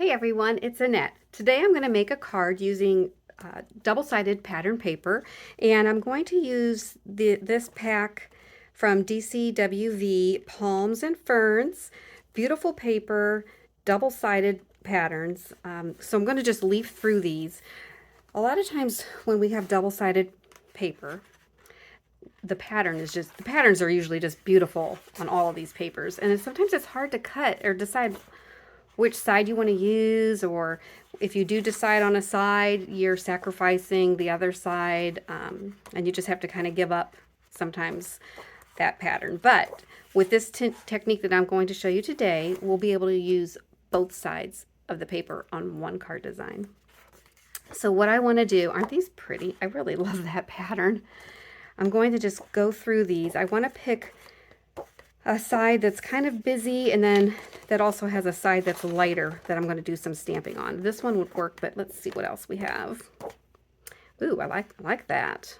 Hey everyone, it's Annette. Today I'm going to make a card using double-sided pattern paper, and I'm going to use this pack from DCWV Palms and Ferns. Beautiful paper, double-sided patterns. So I'm going to just leaf through these. A lot of times when we have double-sided paper, the patterns are usually just beautiful on all of these papers, and sometimes it's hard to cut or decide which side you want to use, or if you do decide on a side, you're sacrificing the other side, and you just have to kind of give up sometimes that pattern. But with this technique that I'm going to show you today, we'll be able to use both sides of the paper on one card design. So what I want to do, aren't these pretty? I really love that pattern. I'm going to just go through these. I want to pick a side that's kind of busy, and then that also has a side that's lighter that I'm going to do some stamping on. This one would work, but let's see what else we have. Ooh, I like that.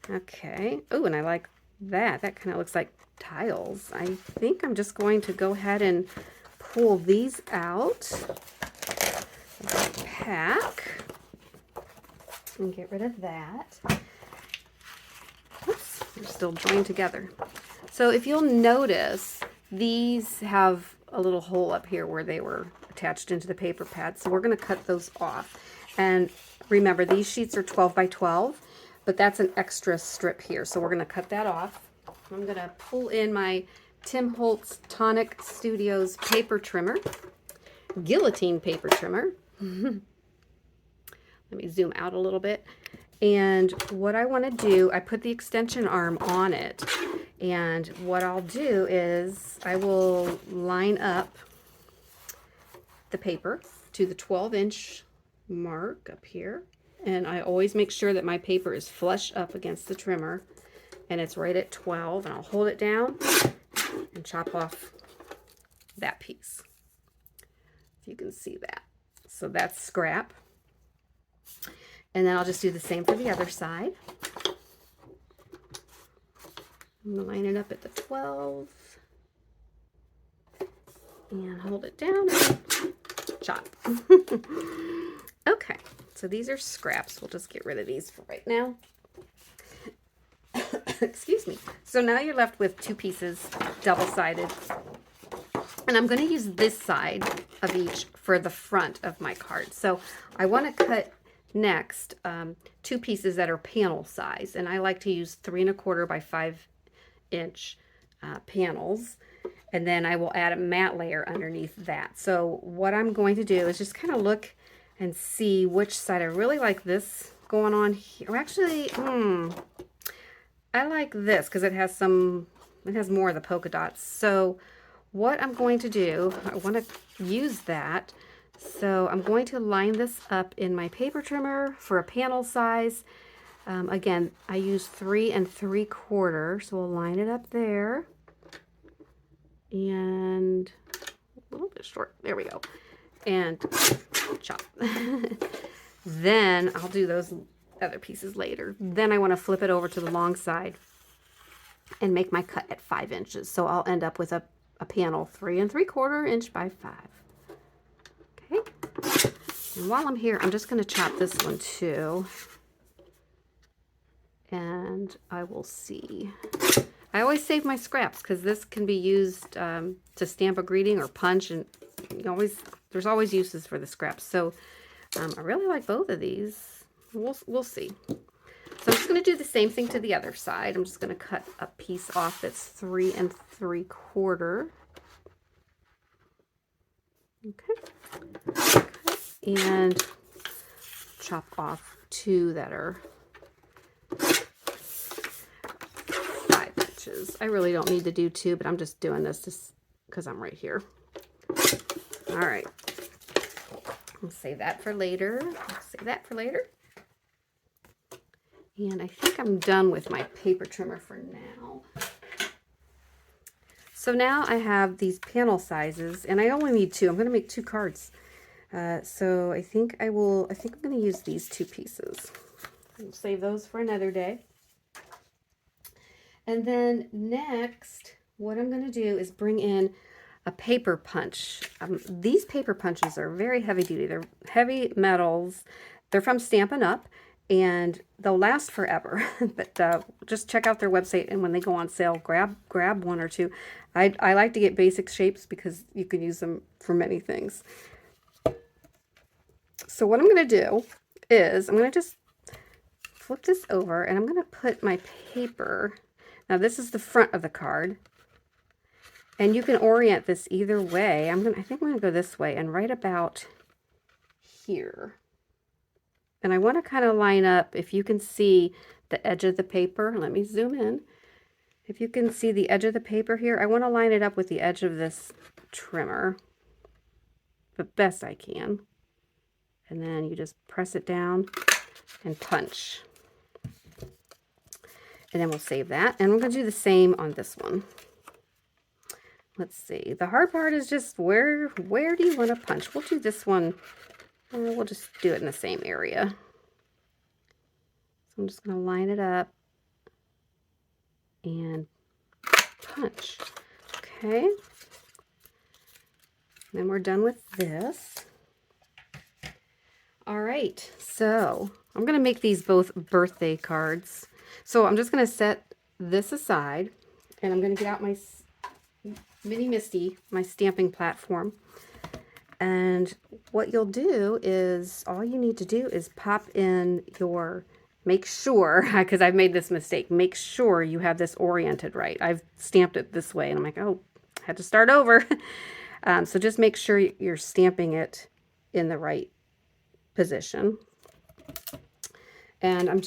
Okay. Ooh, and I like that. That kind of looks like tiles. I think I'm just going to go ahead and pull these out of the pack and get rid of that. Oops, they're still joined together. So if you'll notice, these have a little hole up here where they were attached into the paper pad. So we're going to cut those off. And remember, these sheets are 12 by 12, but that's an extra strip here. So we're going to cut that off. I'm going to pull in my Holtz Tonic Studios paper trimmer, Guillotine paper trimmer. Let me zoom out a little bit. And what I want to do, I put the extension arm on it. And what I'll do is I will line up the paper to the 12-inch mark up here. And I always make sure that my paper is flush up against the trimmer. And it's right at 12. And I'll hold it down and chop off that piece. If you can see that. So that's scrap. And then I'll just do the same for the other side. I'm going to line it up at the 12 and hold it down and chop. Okay, so these are scraps. We'll just get rid of these for right now. Excuse me. So now you're left with two pieces, double-sided. And I'm going to use this side of each for the front of my card. So I want to cut next two pieces that are panel size, and I like to use 3 1/4 by 5-inch panels, and then I will add a matte layer underneath that. So what I'm going to do is just kind of look and see which side. I really like this going on here. Actually, I like this because it has more of the polka dots. So what I'm going to do, I want to use that. So I'm going to line this up in my paper trimmer for a panel size. Again, I use 3 3/4, so we'll line it up there. And a little bit short. There we go. And chop. Then I'll do those other pieces later. Then I want to flip it over to the long side and make my cut at 5 inches. So I'll end up with a panel 3 3/4 inch by 5. Okay. And while I'm here, I'm just going to chop this one too. And I will see. I always save my scraps because this can be used to stamp a greeting or punch, and there's always uses for the scraps. So I really like both of these. We'll see. So I'm just going to do the same thing to the other side. I'm just going to cut a piece off that's 3 3/4. Okay. And chop off 2 that are 5 inches. I really don't need to do 2, but I'm just doing this just because I'm right here. All right. I'll save that for later. And I think I'm done with my paper trimmer for now. So now I have these panel sizes, and I only need 2. I'm going to make 2 cards. So I think I'm going to use these 2 pieces. I'll save those for another day. And then next, what I'm going to do is bring in a paper punch. These paper punches are very heavy duty. They're heavy metals. They're from Stampin' Up, and they'll last forever. But just check out their website, and when they go on sale, grab one or two. I like to get basic shapes because you can use them for many things. So what I'm going to do is I'm going to just flip this over, and I'm going to put my paper. Now this is the front of the card, and you can orient this either way. I think I'm going to go this way and right about here. And I want to kind of line up, if you can see the edge of the paper. Let me zoom in. If you can see the edge of the paper here, I want to line it up with the edge of this trimmer the best I can. And then you just press it down and punch. And then we'll save that. And we're going to do the same on this one. Let's see. The hard part is just where do you want to punch? We'll do this one. We'll just do it in the same area. So I'm just going to line it up and punch. Okay. Then we're done with this. All right. So I'm going to make these both birthday cards. So I'm just going to set this aside, and I'm going to get out my Mini Misty, my stamping platform. And what you'll do is, all you need to do is pop in your, make sure, because I've made this mistake, make sure you have this oriented right. I've stamped it this way, and I'm like, oh, I had to start over. So just make sure you're stamping it in the right position. And I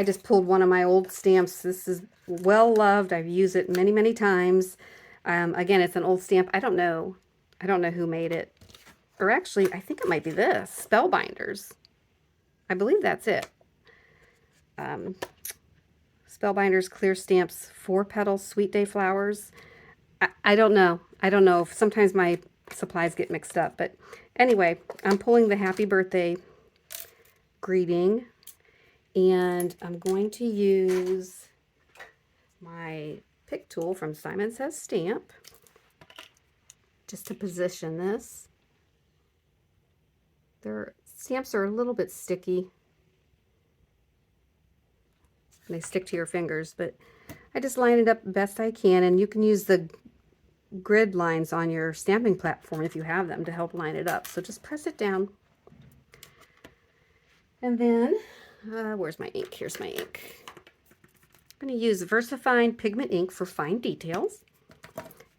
just pulled one of my old stamps. This is well loved. I've used it many, many times. Again, it's an old stamp. I don't know who made it. Or actually, I think it might be this. Spellbinders. I believe that's it. Spellbinders clear stamps, 4 petal sweet day flowers. I don't know. I don't know. Sometimes my supplies get mixed up. But anyway, I'm pulling the happy birthday greeting. And I'm going to use my pick tool from Simon Says Stamp just to position this. Their stamps are a little bit sticky. They stick to your fingers, but I just line it up best I can, and you can use the grid lines on your stamping platform if you have them to help line it up. So just press it down. And then, where's my ink? Here's my ink. I'm going to use VersaFine pigment ink for fine details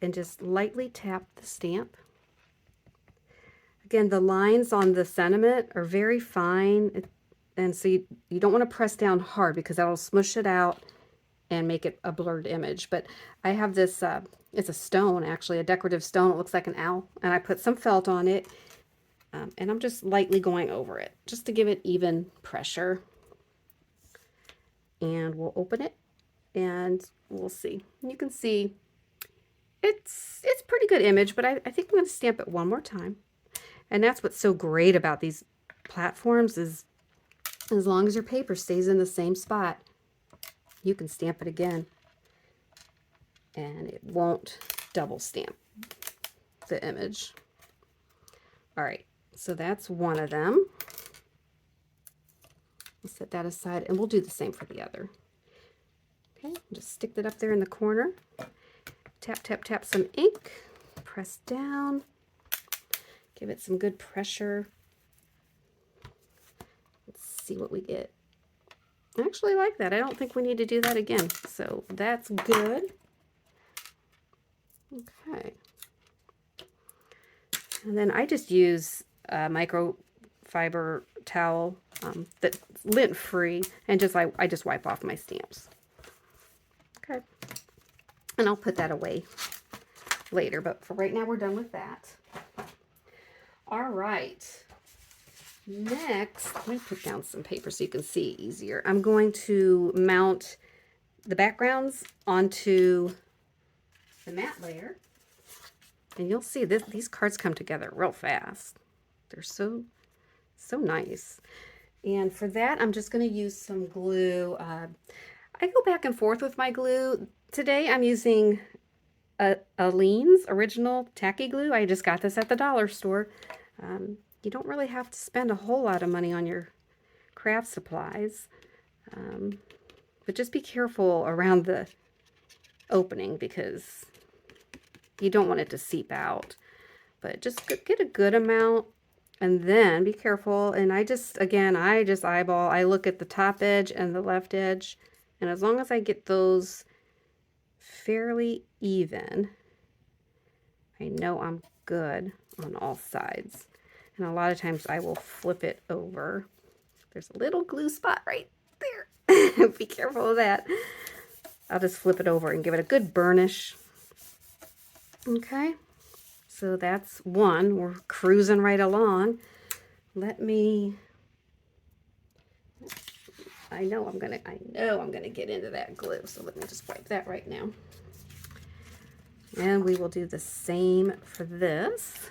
and just lightly tap the stamp. Again, the lines on the sentiment are very fine, and so you don't want to press down hard because that'll smush it out and make it a blurred image. But I have this, it's a stone actually, a decorative stone. It looks like an owl, and I put some felt on it, and I'm just lightly going over it just to give it even pressure. And we'll open it and we'll see. You can see it's pretty good image, but I think I'm going to stamp it one more time. And that's what's so great about these platforms is as long as your paper stays in the same spot, you can stamp it again. And it won't double stamp the image. All right, so that's one of them. We'll set that aside, and we'll do the same for the other. Okay, just stick that up there in the corner. Tap, tap, tap some ink. Press down. Give it some good pressure. Let's see what we get. I actually like that. I don't think we need to do that again. So that's good. Okay. And then I just use a microfiber towel that's lint free, and I just wipe off my stamps. Okay. And I'll put that away later, but for right now we're done with that. All right. Next, let me put down some paper so you can see easier. I'm going to mount the backgrounds onto the matte layer. And you'll see these cards come together real fast. They're so nice. And for that, I'm just going to use some glue. I go back and forth with my glue. Today I'm using Aleene's Original Tacky Glue. I just got this at the dollar store. You don't really have to spend a whole lot of money on your craft supplies. But just be careful around the opening because you don't want it to seep out. But just get a good amount and then be careful. And I just eyeball. I look at the top edge and the left edge. And as long as I get those fairly even, I know I'm good on all sides. And a lot of times I will flip it over. There's a little glue spot right there. Be careful of that. I'll just flip it over and give it a good burnish. Okay, so that's one. We're cruising right along. I know I'm gonna get into that glue, so let me just wipe that right now. And we will do the same for this.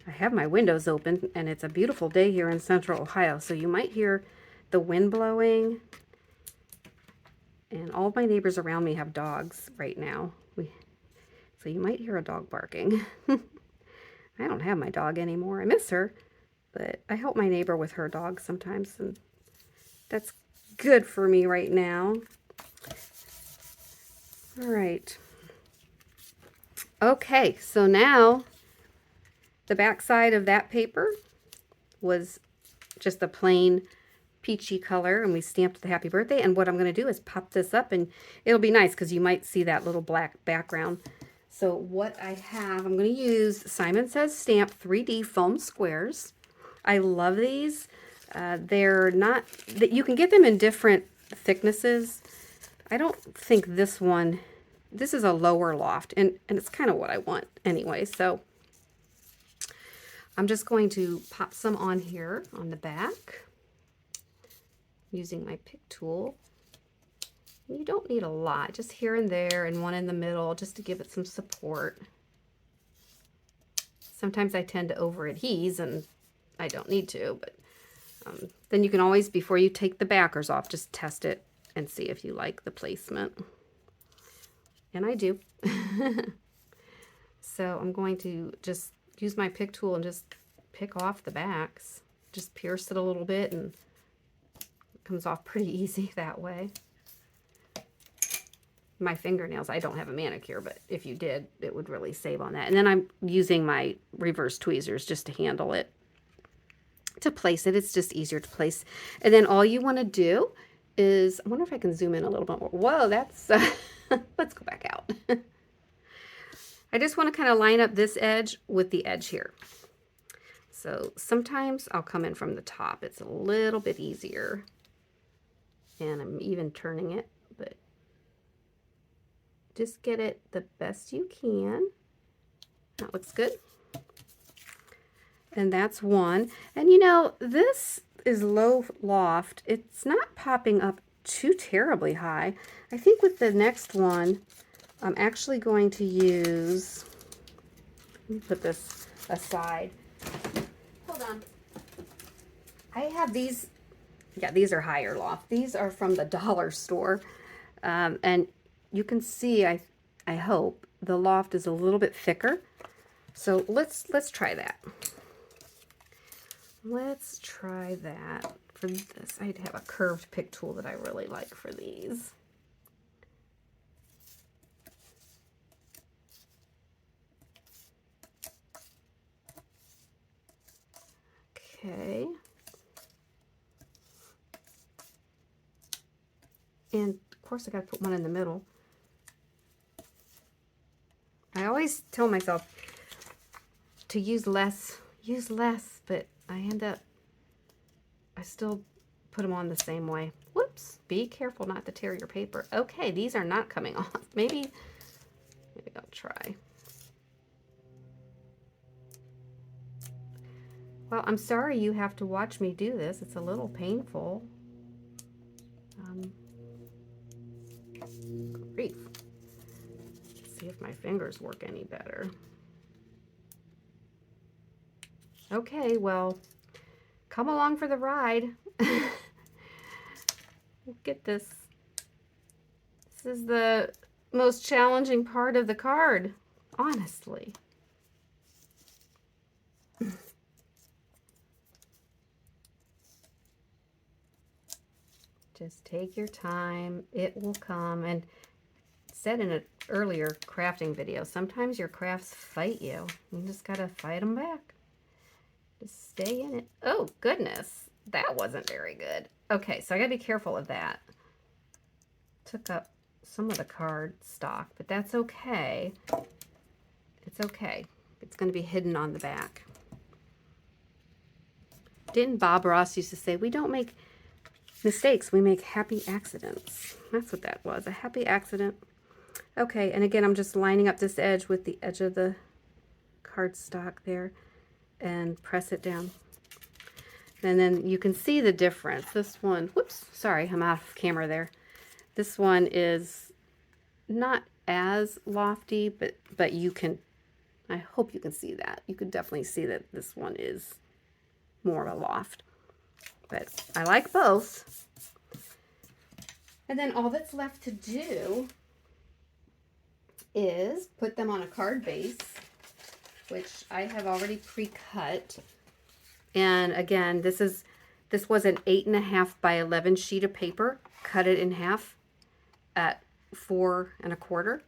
I have my windows open and it's a beautiful day here in Central Ohio, so you might hear the wind blowing. And all of my neighbors around me have dogs right now. So you might hear a dog barking. I don't have my dog anymore. I miss her, but I help my neighbor with her dog sometimes, and that's good for me right now. All right. Okay, so now the back side of that paper was just a plain peachy color, and we stamped the happy birthday. And what I'm going to do is pop this up, and it'll be nice because you might see that little black background. So what I have, I'm going to use Simon Says Stamp 3D foam squares. I love these. They're not, you can get them in different thicknesses. I don't think this is a lower loft, and it's kind of what I want anyway. So I'm just going to pop some on here on the back using my pick tool. You don't need a lot, just here and there and one in the middle just to give it some support. Sometimes I tend to over adhese and I don't need to, but then you can always, before you take the backers off, just test it and see if you like the placement. And I do. So I'm going to just use my pick tool and just pick off the backs. Just pierce it a little bit and it comes off pretty easy that way. My fingernails, I don't have a manicure, but if you did, it would really save on that. And then I'm using my reverse tweezers just to handle it, to place it. It's just easier to place. And then all you want to do is, I wonder if I can zoom in a little bit more. Whoa, that's, let's go back out. I just want to kind of line up this edge with the edge here. So sometimes I'll come in from the top. It's a little bit easier. And I'm even turning it, but just get it the best you can. That looks good. And that's one. And you know, this is low loft. It's not popping up too terribly high. I think with the next one, I'm actually going to use, let me put this aside. Hold on. I have these, yeah, these are higher loft. These are from the dollar store. And you can see, I hope, the loft is a little bit thicker. So let's try that. Let's try that for this. I'd have a curved pick tool that I really like for these. Okay. And of course I gotta put one in the middle. I always tell myself to use less, but I still put them on the same way. Whoops, be careful not to tear your paper. Okay, these are not coming off. Maybe I'll try. Well, I'm sorry you have to watch me do this. It's a little painful. Grief. Let's see if my fingers work any better. Okay, well, come along for the ride. We'll get this This is the most challenging part of the card, honestly. Just take your time. It will come. And said in an earlier crafting video, sometimes your crafts fight you. You just gotta fight them back. Just stay in it. Oh, goodness. That wasn't very good. Okay, so I gotta be careful of that. Took up some of the card stock, but that's okay. It's okay. It's gonna be hidden on the back. Didn't Bob Ross used to say, we don't make mistakes, we make happy accidents. That's what that was, a happy accident. Okay, and again, I'm just lining up this edge with the edge of the cardstock there and press it down. And then you can see the difference. This one, whoops, sorry, I'm out of camera there. This one is not as lofty, but you can, I hope you can see that. You could definitely see that this one is more of a loft. But I like both. And then all that's left to do is put them on a card base, which I have already pre-cut. And again, this was an 8.5 by 11 sheet of paper. Cut it in half at 4 1/4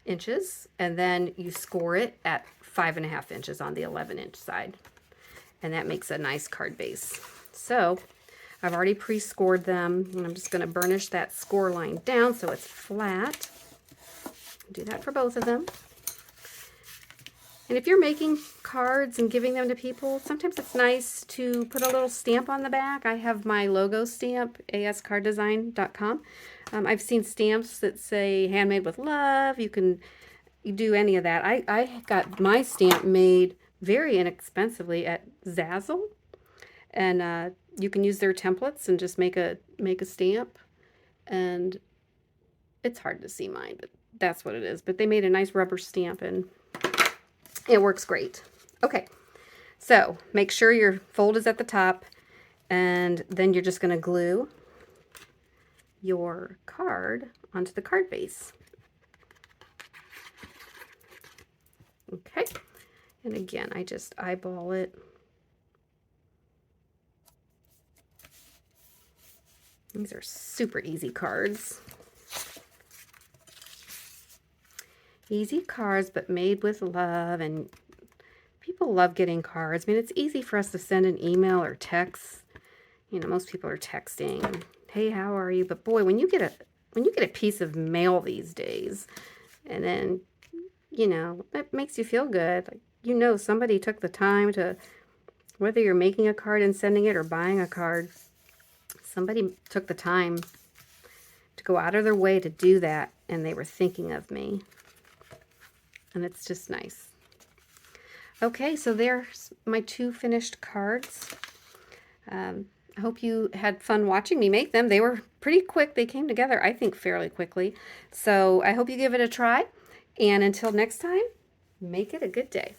inches, and then you score it at 5.5 inches on the 11-inch side, and that makes a nice card base. So I've already pre-scored them, and I'm just going to burnish that score line down so it's flat. Do that for both of them. And if you're making cards and giving them to people, sometimes it's nice to put a little stamp on the back. I have my logo stamp, ASCardDesign.com. I've seen stamps that say handmade with love. You do any of that. I got my stamp made very inexpensively at Zazzle, and you can use their templates and just make a stamp. And it's hard to see mine, but that's what it is. But they made a nice rubber stamp, and it works great. Okay, so make sure your fold is at the top, and then you're just going to glue your card onto the card base. Okay, and again, I just eyeball it. These are super easy cards. Easy cards, but made with love, and people love getting cards. I mean, it's easy for us to send an email or text. You know, most people are texting, hey, how are you? But boy, when you get a piece of mail these days, and then, you know, it makes you feel good. Like, you know, somebody took the time to, whether you're making a card and sending it or buying a card, somebody took the time to go out of their way to do that, and they were thinking of me. And it's just nice. Okay, so there's my 2 finished cards. I hope you had fun watching me make them. They were pretty quick. They came together, I think, fairly quickly. So I hope you give it a try. And until next time, make it a good day.